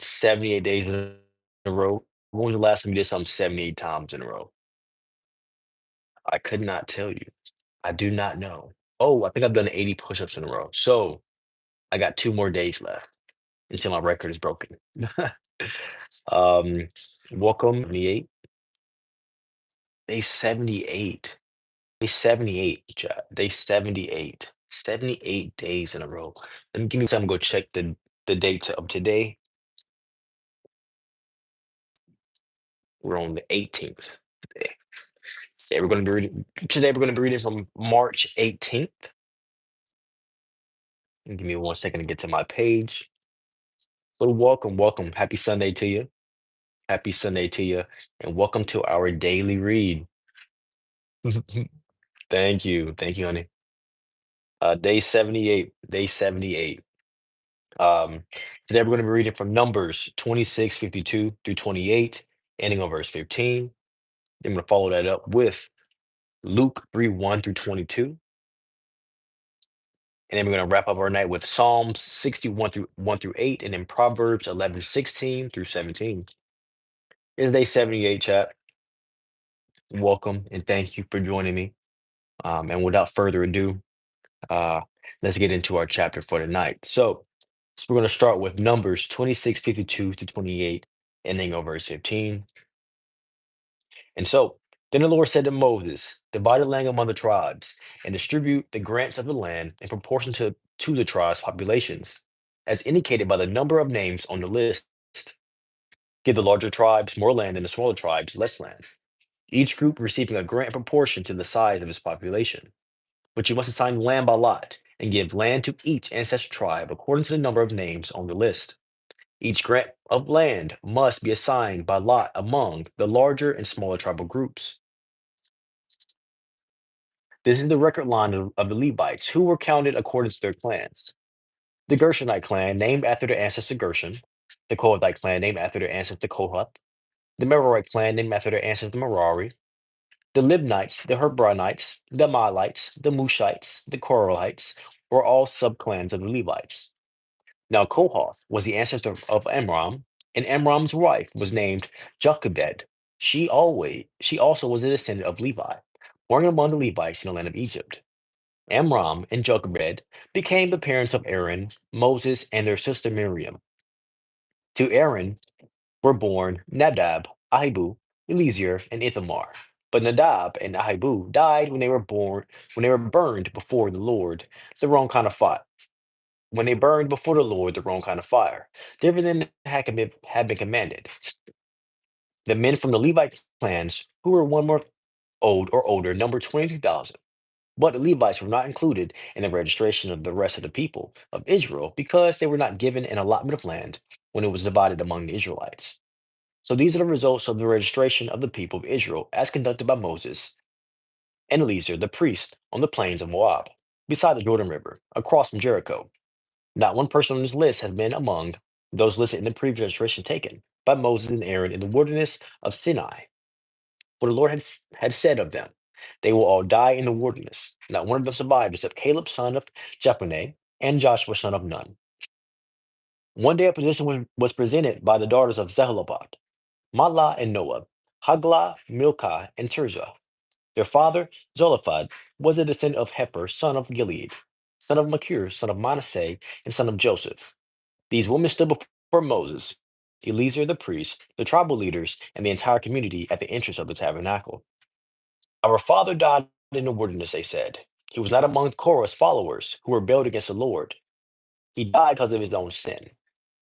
78 days in a row. When was the last time you did something 78 times in a row? I could not tell you. I do not know. Oh, I think I've done 80 push-ups in a row. So I got 2 more days left until my record is broken. Um, welcome, 78. Day 78. Day 78, chat. Day 78. 78 days in a row. Let me give me time to go check the date of today. We're on the 18th today. Today we're gonna be reading from March 18th. Give me 1 second to get to my page. So welcome, welcome. Happy Sunday to you. Happy Sunday to you. And welcome to our daily read. Thank you. Thank you, honey. Day 78. Day 78. Um, Today we're going to be reading from Numbers 26:52 through 28, ending on verse 15. Then I'm going to follow that up with Luke 3:1 through 22. And then we're going to wrap up our night with Psalms 61 through 1 through 8, and then Proverbs 11:16 through 17. It's day 78, chat. Welcome and thank you for joining me. And without further ado, uh, let's get into our chapter for tonight. So we're going to start with Numbers 26:52 to 28, ending on verse 15. And so then the Lord said to Moses, divide the land among the tribes and distribute the grants of the land in proportion to the tribes' populations, as indicated by the number of names on the list. Give the larger tribes more land and the smaller tribes less land, each group receiving a grant in proportion to the size of its population. But you must assign land by lot and give land to each ancestral tribe according to the number of names on the list. Each grant of land must be assigned by lot among the larger and smaller tribal groups. This is the record line of the Levites, who were counted according to their clans. The Gershonite clan, named after their ancestor Gershon. The Kohathite clan, named after their ancestor Kohath. The Merarite clan, named after their ancestor Merari. The Libnites, the Hebronites, the Mahlites, the Mushites, the Koralites were all subclans of the Levites. Now Kohath was the ancestor of Amram, and Amram's wife was named Jochebed. She also was a descendant of Levi, born among the Levites in the land of Egypt. Amram and Jochebed became the parents of Aaron, Moses, and their sister Miriam. To Aaron were born Nadab, Ahibu, Eleazar, and Ithamar. But Nadab and Ahibu died when they were burned before the Lord, the wrong kind of fire. When they burned before the Lord the wrong kind of fire, different than had been commanded. The men from the Levite clans who were 1 month old or older numbered 22,000. But the Levites were not included in the registration of the rest of the people of Israel because they were not given an allotment of land when it was divided among the Israelites. So these are the results of the registration of the people of Israel as conducted by Moses and Eleazar the priest on the plains of Moab, beside the Jordan River, across from Jericho. Not one person on this list has been among those listed in the previous registration taken by Moses and Aaron in the wilderness of Sinai. For the Lord had said of them, they will all die in the wilderness. Not one of them survived except Caleb, son of Jephunneh, and Joshua, son of Nun. One day a petition was presented by the daughters of Zehelabad, Mahlah and Noah, Haglah, Milcah, and Tirzah. Their father, Zophad, was a descendant of Heper, son of Gilead, son of Machir, son of Manasseh, and son of Joseph. These women stood before Moses, Eleazar the priest, the tribal leaders, and the entire community at the entrance of the tabernacle. Our father died in the wilderness, they said. He was not among Korah's followers who rebelled against the Lord. He died because of his own sin,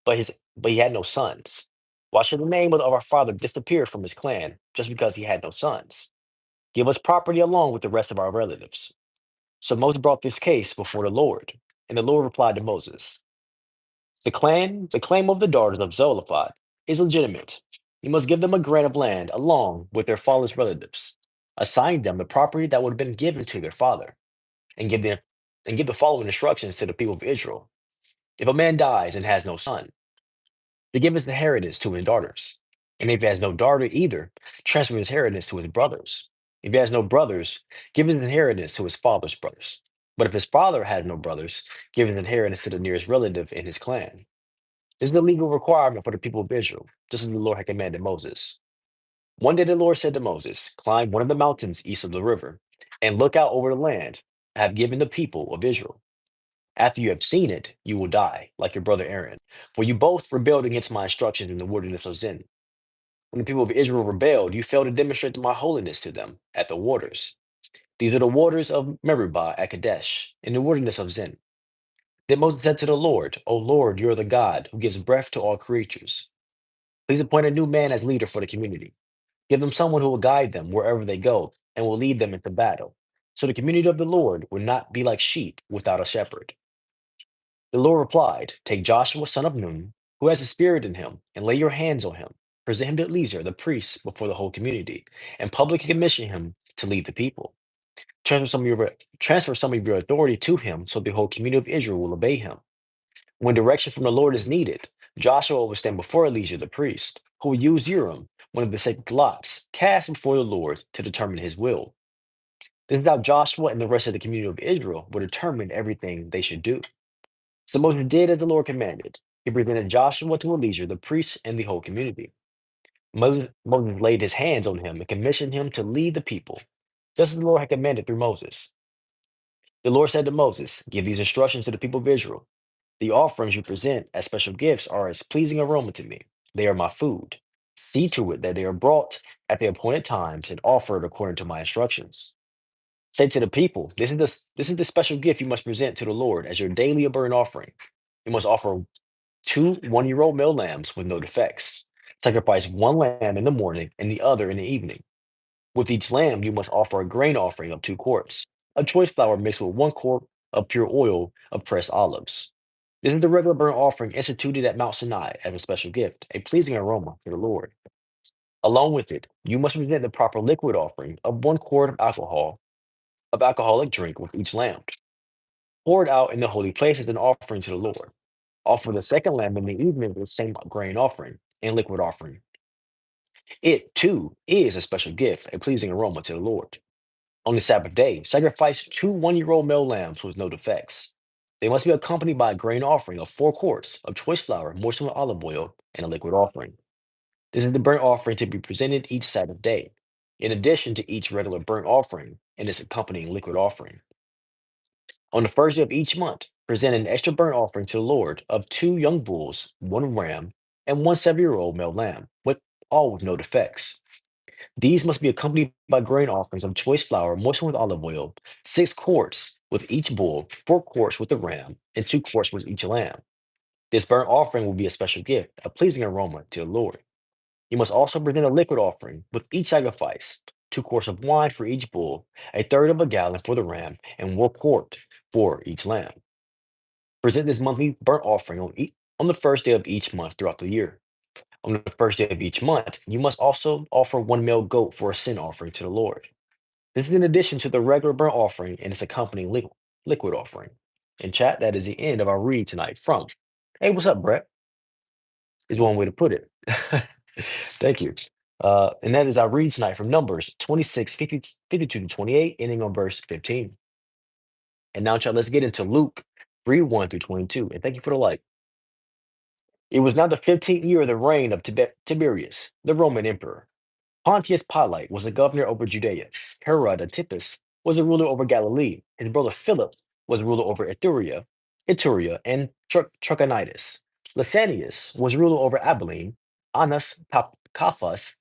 but he had no sons. Why should the name of our father disappear from his clan just because he had no sons? Give us property along with the rest of our relatives. So Moses brought this case before the Lord, and the Lord replied to Moses, the claim of the daughters of Zelophehad is legitimate. You must give them a grant of land along with their father's relatives. Assign them the property that would have been given to their father, and give the following instructions to the people of Israel. If a man dies and has no son, to give his inheritance to his daughters. And if he has no daughter either, transfer his inheritance to his brothers. If he has no brothers, give his inheritance to his father's brothers. But if his father has no brothers, give his inheritance to the nearest relative in his clan. This is the legal requirement for the people of Israel, just as the Lord had commanded Moses. One day the Lord said to Moses, "Climb one of the mountains east of the river, and look out over the land I have given the people of Israel. After you have seen it, you will die, like your brother Aaron, for you both rebelled against my instructions in the wilderness of Zin. When the people of Israel rebelled, you failed to demonstrate my holiness to them at the waters. These are the waters of Meribah at Kadesh, in the wilderness of Zin." Then Moses said to the Lord, "O Lord, you are the God who gives breath to all creatures. Please appoint a new man as leader for the community. Give them someone who will guide them wherever they go and will lead them into battle. So the community of the Lord will not be like sheep without a shepherd." The Lord replied, "Take Joshua, son of Nun, who has a spirit in him, and lay your hands on him. Present him to Eleazar, the priest, before the whole community, and publicly commission him to lead the people. Transfer some of your authority to him so the whole community of Israel will obey him. When direction from the Lord is needed, Joshua will stand before Eleazar the priest, who will use Urim, one of the sacred lots, cast before the Lord to determine his will. This is how Joshua and the rest of the community of Israel will determine everything they should do. So Moses did as the Lord commanded. He presented Joshua to Eleazar the priest and the whole community. Moses laid his hands on him and commissioned him to lead the people, just as the Lord had commanded through Moses. The Lord said to Moses, "Give these instructions to the people of Israel. The offerings you present as special gifts are as pleasing aroma to me. They are my food. See to it that they are brought at the appointed times and offered according to my instructions. Say to the people, this is the special gift you must present to the Lord as your daily burnt offering. You must offer two 1 year old male lambs with no defects. Sacrifice one lamb in the morning and the other in the evening. With each lamb, you must offer a grain offering of 2 quarts, of choice flour mixed with 1 quart of pure oil of pressed olives. This is the regular burnt offering instituted at Mount Sinai as a special gift, a pleasing aroma to the Lord. Along with it, you must present the proper liquid offering of 1 quart of alcoholic drink with each lamb, poured out in the holy place as an offering to the Lord. Offer the second lamb in the evening with the same grain offering and liquid offering. It, too, is a special gift, a pleasing aroma to the Lord. On the Sabbath day, sacrifice two 1 year old male lambs with no defects. They must be accompanied by a grain offering of 4 quarts of choice flour moistened with olive oil and a liquid offering. This is the burnt offering to be presented each Sabbath day, in addition to each regular burnt offering and its accompanying liquid offering. On the first day of each month, present an extra burnt offering to the Lord of two young bulls, one ram, and one 7 year old male lamb, all with no defects. These must be accompanied by grain offerings of choice flour moistened with olive oil, 6 quarts with each bull, 4 quarts with the ram, and 2 quarts with each lamb. This burnt offering will be a special gift, a pleasing aroma to the Lord. You must also present a liquid offering with each sacrifice, 2 quarts of wine for each bull, a third of a gallon for the ram, and 1 quart for each lamb. Present this monthly burnt offering on the first day of each month throughout the year. On the first day of each month, you must also offer one male goat for a sin offering to the Lord. This is in addition to the regular burnt offering and its accompanying liquid offering. In chat, that is the end of our read tonight from Hey, what's up, Brett? Is one way to put it. Thank you. And that is our read tonight from Numbers 26, 52 to 28, ending on verse 15. And now, chat, let's get into Luke 3, 1 through 22. And thank you for the like. It was now the 15th year of the reign of Tiberius, the Roman emperor. Pontius Pilate was the governor over Judea. Herod Antipas was the ruler over Galilee. His brother Philip was the ruler over Iturea, and Trachonitis. Lysanias was ruler over Abilene. Annas, Caiaphas,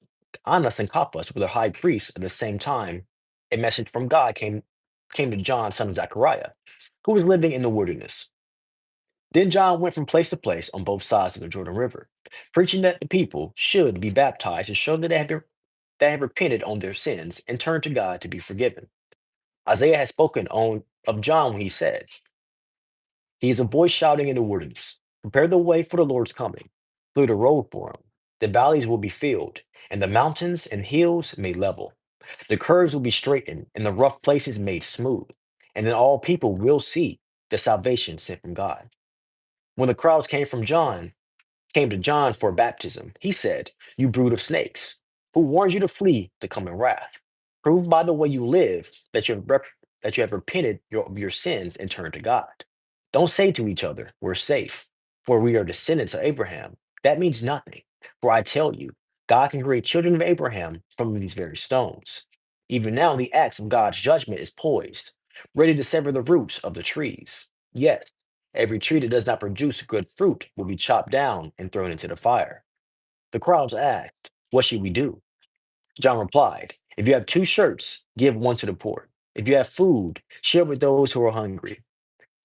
Annas and Caiaphas were the high priests at the same time. A message from God came to John, son of Zechariah, who was living in the wilderness. Then John went from place to place on both sides of the Jordan River, preaching that the people should be baptized to show that they had repented on their sins and turned to God to be forgiven. Isaiah had spoken of John when he said, "He is a voice shouting in the wilderness, prepare the way for the Lord's coming, clear the road for him. The valleys will be filled, and the mountains and hills made level. The curves will be straightened, and the rough places made smooth. And then all people will see the salvation sent from God." When the crowds came to John for baptism, he said, "You brood of snakes, who warned you to flee the coming wrath? Prove by the way you live that you have repented of your sins and turned to God. Don't say to each other, 'We're safe.' for we are descendants of Abraham. That means nothing. For I tell you, God can create children of Abraham from these very stones. Even now, the axe of God's judgment is poised, ready to sever the roots of the trees. Yes, every tree that does not produce good fruit will be chopped down and thrown into the fire. The crowds asked, what should we do? John replied, if you have two shirts, give one to the poor. If you have food, share with those who are hungry.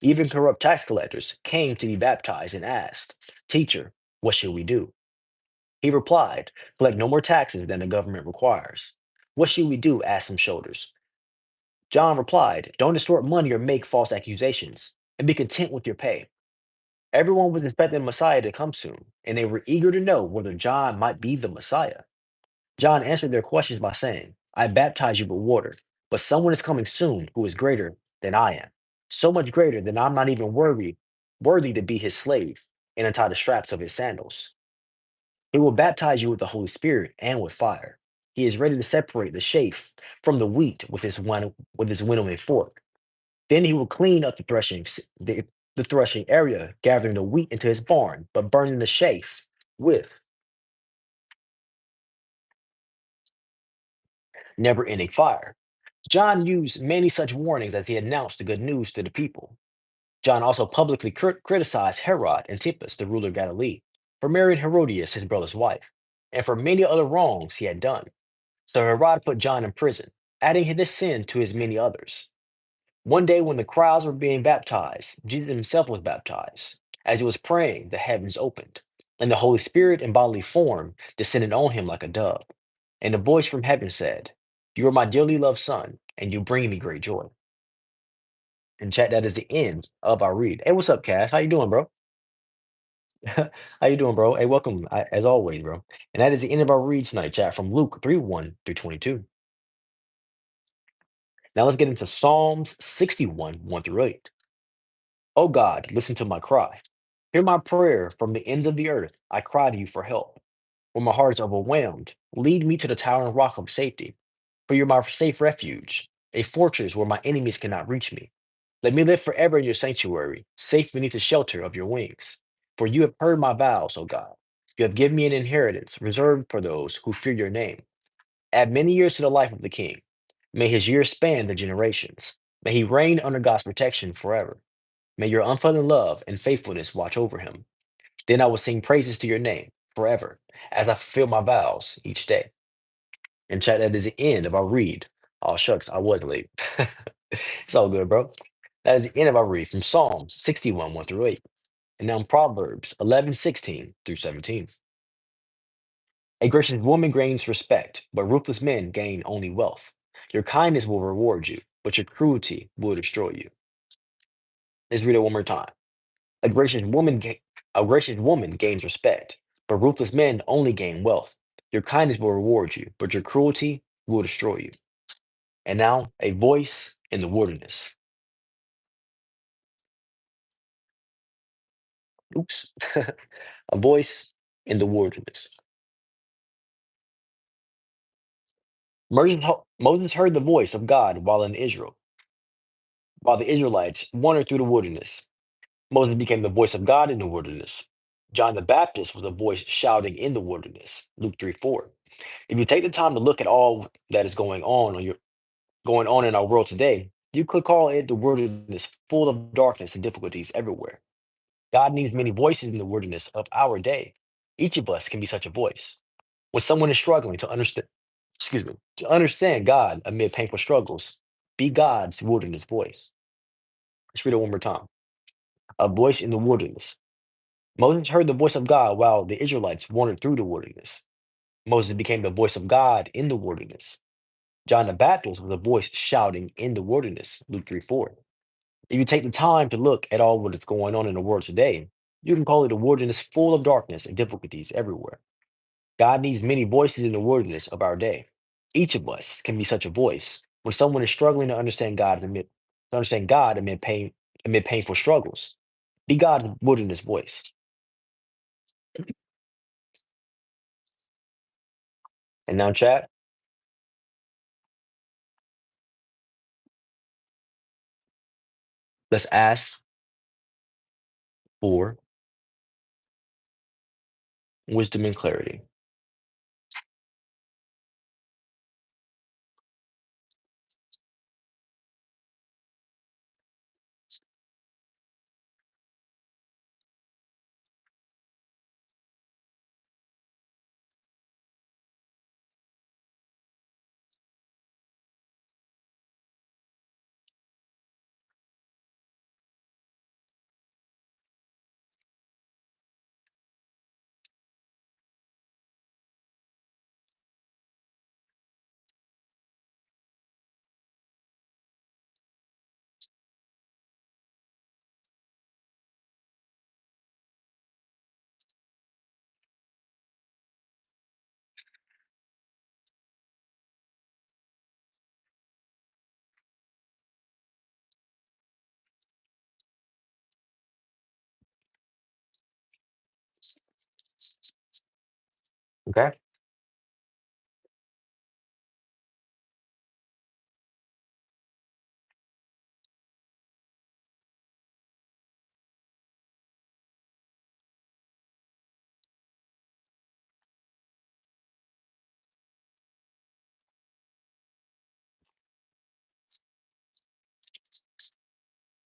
Even corrupt tax collectors came to be baptized and asked, teacher, what should we do? He replied, collect no more taxes than the government requires. What should we do? Asked some shoulders. John replied, don't distort money or make false accusations, and be content with your pay. Everyone was expecting the Messiah to come soon, and they were eager to know whether John might be the Messiah. John answered their questions by saying, I baptize you with water, but someone is coming soon who is greater than I am. So much greater that I'm not even worthy to be his slave and untie the straps of his sandals. He will baptize you with the Holy Spirit and with fire. He is ready to separate the chaff from the wheat with his winnowing fork. Then he will clean up the threshing area, gathering the wheat into his barn, but burning the chaff with never-ending fire. John used many such warnings as he announced the good news to the people. John also publicly criticized Herod Antipas, the ruler of Galilee, for marrying Herodias, his brother's wife, and for many other wrongs he had done. So Herod put John in prison, adding this sin to his many others. One day, when the crowds were being baptized, Jesus himself was baptized. As he was praying, the heavens opened, and the Holy Spirit in bodily form descended on him like a dove. And a voice from heaven said, you are my dearly loved son, and you bring me great joy. And chat, that is the end of our read. Hey, what's up, Cash? How you doing, bro? How you doing, bro? Hey, welcome, as always, bro. And that is the end of our read tonight, chat, from Luke 3:1 through 22. Now let's get into Psalms 61, 1 through 8. Oh God, listen to my cry. Hear my prayer from the ends of the earth. I cry to you for help. When my heart is overwhelmed, lead me to the tower and rock of safety. For you're my safe refuge, a fortress where my enemies cannot reach me. Let me live forever in your sanctuary, safe beneath the shelter of your wings. For you have heard my vows, O God. You have given me an inheritance reserved for those who fear your name. Add many years to the life of the king. May his years span the generations. May he reign under God's protection forever. May your unfailing love and faithfulness watch over him. Then I will sing praises to your name forever as I fulfill my vows each day. And chat, that is the end of our read. Oh, shucks, I was late. It's all good, bro. That is the end of our read from Psalms 61, 1 through 8. And now Proverbs 11, 16 through 17. A gracious woman gains respect, but ruthless men gain only wealth. Your kindness will reward you, but your cruelty will destroy you. Let's read it one more time. A gracious a gracious woman gains respect, but ruthless men only gain wealth. Your kindness will reward you, but your cruelty will destroy you. And now, a voice in the wilderness. Oops. A voice in the wilderness. Moses heard the voice of God while the Israelites wandered through the wilderness. Moses became the voice of God in the wilderness. John the Baptist was a voice shouting in the wilderness. Luke 3, 4. If you take the time to look at all that is going on in our world today, you could call it the wilderness full of darkness and difficulties everywhere. God needs many voices in the wilderness of our day. Each of us can be such a voice. When someone is struggling to understand God amid painful struggles, be God's wilderness voice. Let's read it one more time. A voice in the wilderness. Moses heard the voice of God while the Israelites wandered through the wilderness. Moses became the voice of God in the wilderness. John the Baptist was a voice shouting in the wilderness. Luke 3, 4. If you take the time to look at all what is going on in the world today, you can call it a wilderness full of darkness and difficulties everywhere. God needs many voices in the wilderness of our day. Each of us can be such a voice when someone is struggling to understand God amid painful struggles. Be God's wilderness voice. And now, chat, let's ask for wisdom, and clarity. Okay.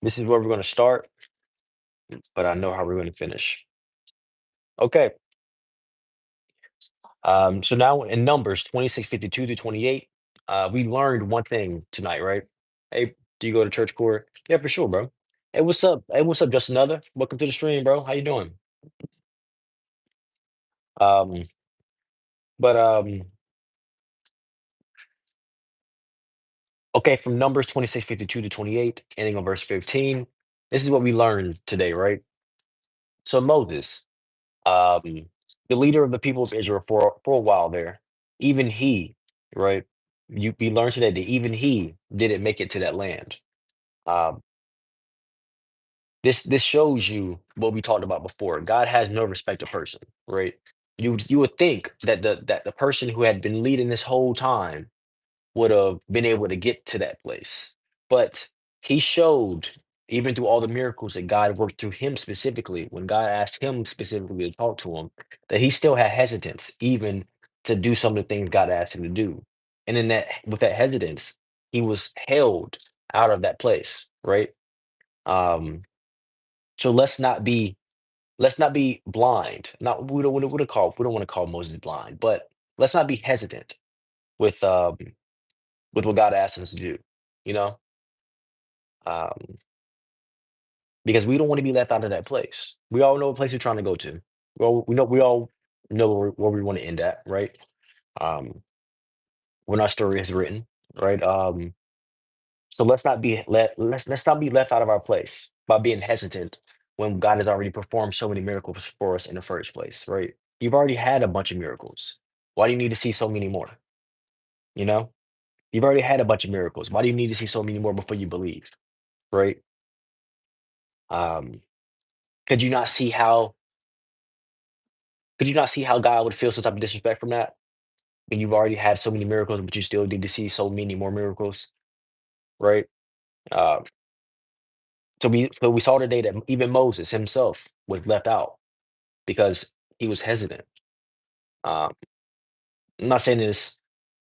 This is where we're going to start, but I know how we're going to finish. Okay. So now in Numbers 26:52 to 28, we learned one thing tonight, right? Hey, do you go to church court? Yeah, for sure, bro. Hey, what's up? Hey, what's up, just another? Welcome to the stream, bro. How you doing? Um, but okay, from Numbers 26:52 to 28, ending on verse 15. This is what we learned today, right? So Moses, um, the leader of the people of Israel for a while there, even he, right? We learned today that even he didn't make it to that land. Um, this shows you what we talked about before. God has no respect of person, right? You would think that the person who had been leading this whole time would have been able to get to that place. But he showed, even through all the miracles that God worked through him specifically, when God asked him specifically to talk to him, that he still had hesitance, even to do some of the things God asked him to do. And in that, with that hesitance, he was held out of that place, right? Um, so let's not be blind. Not we don't want to call Moses blind, but let's not be hesitant with with what God asked us to do, you know, um, because we don't want to be left out of that place. We all know what place we're trying to go to. Well, we all know where we want to end at, right? Um, when our story is written, right? So let's not be left out of our place by being hesitant when God has already performed so many miracles for us in the first place, right? You've already had a bunch of miracles. Why do you need to see so many more? You know, you've already had a bunch of miracles. Why do you need to see so many more before you believe, right? Um, Could you not see how could you not see how God would feel some type of disrespect from that? When you've already had so many miracles, but you still need to see so many more miracles, right? Uh, so we saw today that even Moses himself was left out because he was hesitant. Um, I'm not saying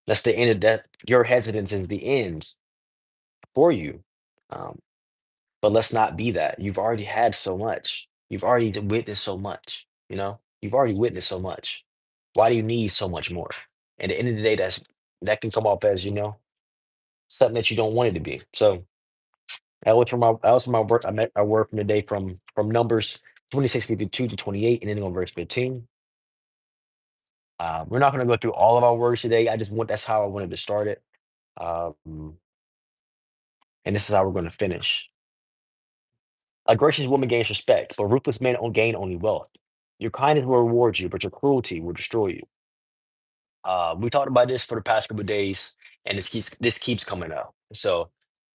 that's the end of that. Your hesitance is the end for you, um, but let's not be that. You've already had so much. You've already witnessed so much. You know, you've already witnessed so much. Why do you need so much more? And at the end of the day, that can come off as something that you don't want it to be. So that was from my work. I met I work from the day from Numbers 26:52 to 28, and then on verse 15. We're not going to go through all of our words today. I just want that's how I wanted to start it. Um, and this is how we're going to finish. A gracious woman gains respect, but ruthless men gain only wealth. Your kindness will reward you, but your cruelty will destroy you. We talked about this for the past couple of days, and this keeps coming up. So,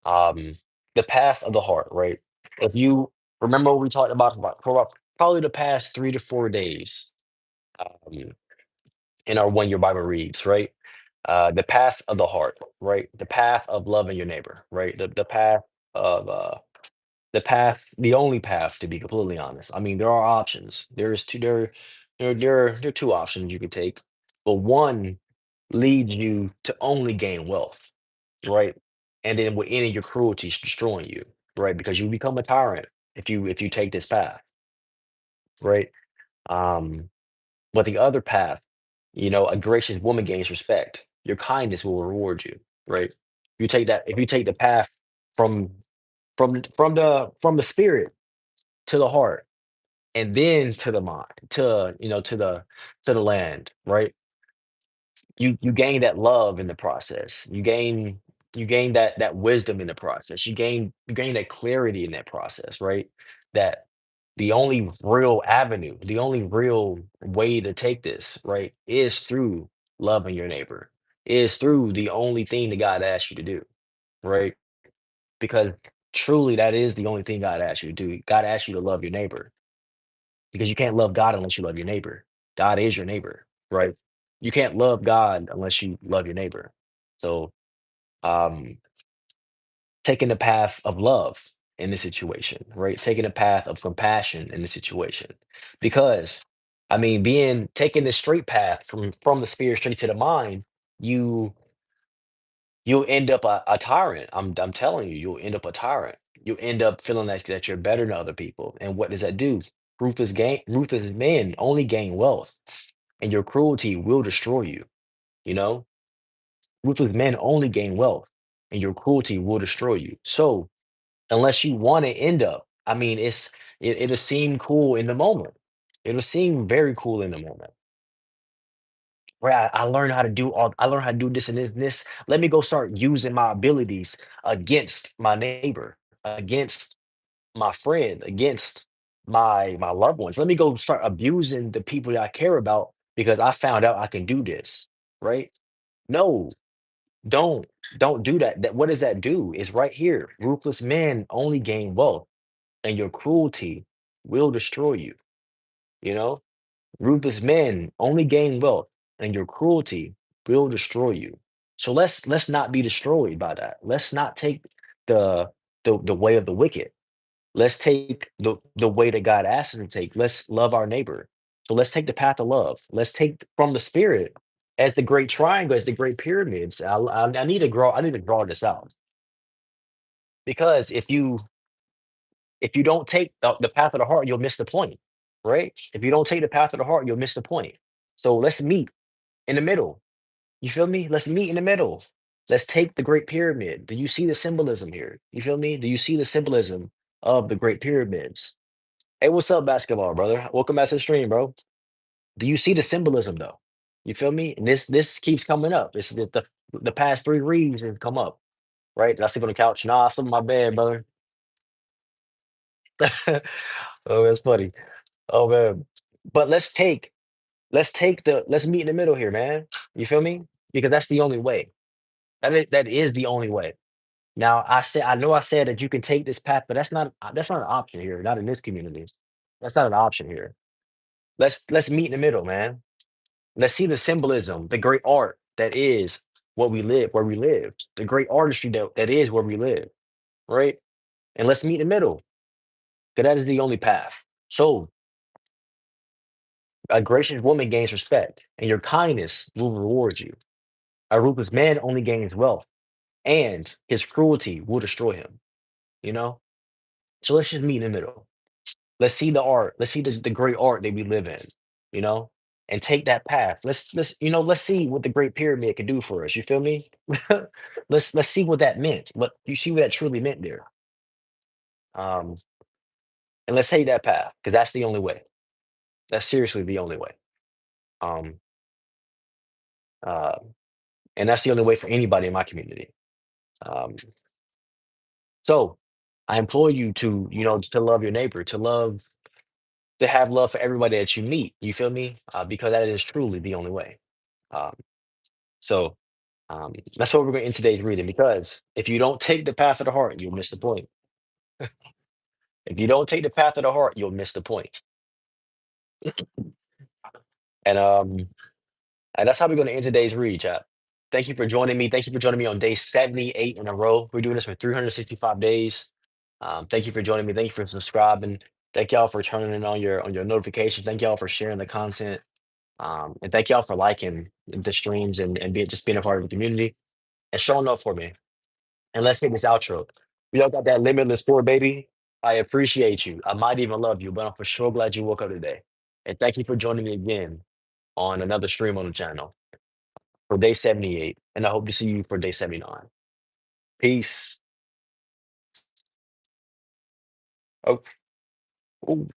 um, the path of the heart, right? If you remember what we talked about for about probably the past 3 to 4 days, um, in our one year Bible reads, right? The path of the heart, right? The path of loving your neighbor, right? Of the only path, to be completely honest. I mean, there are options. There is two there. There are two options you can take, but one leads you to only gain wealth, right? And then with any of your cruelty is destroying you, right? Because you become a tyrant if you take this path, right? Um, but the other path, a gracious woman gains respect. Your kindness will reward you, right? You take that if you take the path from from the spirit to the heart and then to the mind, to the land, right? You gain that love in the process. You gain that wisdom in the process. You gain that clarity in that process, right? That the only real avenue, the only real way to take this, right, is through loving your neighbor, is through the only thing that God asked you to do, right? Because truly that is the only thing God asked you to do. God asked you to love your neighbor because you can't love God unless you love your neighbor. God is your neighbor, right? You can't love God unless you love your neighbor. So, um, taking the path of love in this situation, right? Taking the path of compassion in the situation, because I mean, being taking the straight path from the spirit straight to the mind, you you'll end up a tyrant. I'm telling you, you'll end up a tyrant. You'll end up feeling like that you're better than other people. And what does that do? Ruthless men only gain wealth, and your cruelty will destroy you. You know, ruthless men only gain wealth, and your cruelty will destroy you. So unless you want to end up, I mean, it'll seem cool in the moment. It'll seem very cool in the moment. Right, I learned how to do this and this and this. Let me go start using my abilities against my neighbor, against my friend, against my loved ones. Let me go start abusing the people that I care about because I found out I can do this, right? No, don't don't do that. What does that do? It's right here. Ruthless men only gain wealth, and your cruelty will destroy you. You know? Ruthless men only gain wealth, and your cruelty will destroy you. So let's not be destroyed by that. Let's not take the the way of the wicked. Let's take the way that God asked us to take. Let's love our neighbor. So let's take the path of love. Let's take from the spirit as the great triangle, as the great pyramids. I need to grow. I need to draw this out because if you don't take the path of the heart, you'll miss the point, right? If you don't take the path of the heart, you'll miss the point. So let's meet in the middle. You feel me? Let's meet in the middle. Let's take the Great Pyramid. Do you see the symbolism here? You feel me? Do you see the symbolism of the Great Pyramids? Hey, what's up, basketball brother? Welcome back to the stream, bro. Do you see the symbolism though? You feel me? And this keeps coming up. It's the past three reads have come up, right? Did I sleep on the couch? Nah, I slept in my bed, brother. Oh, that's funny. Oh man. But let's meet in the middle here, man. You feel me? Because that's the only way. That is the only way. Now, I said that you can take this path, but that's not an option here, not in this community. That's not an option here. Let's meet in the middle, man. Let's see the symbolism, the great art that is what we live, where we live, the great artistry that is where we live, right? And let's meet in the middle, because that is the only path. So a gracious woman gains respect, and your kindness will reward you. A ruthless man only gains wealth, and his cruelty will destroy him. You know? So let's just meet in the middle. Let's see the art. Let's see the great art that we live in, you know, and take that path. Let's see what the Great Pyramid could do for us. You feel me? Let's see what that meant. What you see what that truly meant there. Um, and let's take that path because that's the only way. That's seriously the only way. Um, uh, and that's the only way for anybody in my community. Um, so I implore you to love your neighbor, to have love for everybody that you meet. You feel me? Because that is truly the only way. Um, so that's what we're going to end today's reading. Because if you don't take the path of the heart, you'll miss the point. If you don't take the path of the heart, you'll miss the point. And that's how we're going to end today's read, chat. Thank you for joining me. Thank you for joining me on day 78 in a row. We're doing this for 365 days. Thank you for joining me. Thank you for subscribing. Thank y'all for turning in on your notifications. Thank y'all for sharing the content. And thank y'all for liking the streams and being a part of the community and showing up for me. And let's hit this outro. We all got that limitless for baby. I appreciate you. I might even love you, but I'm for sure glad you woke up today. And thank you for joining me again on another stream on the channel for day 78. And I hope to see you for day 79. Peace. Oh, ooh.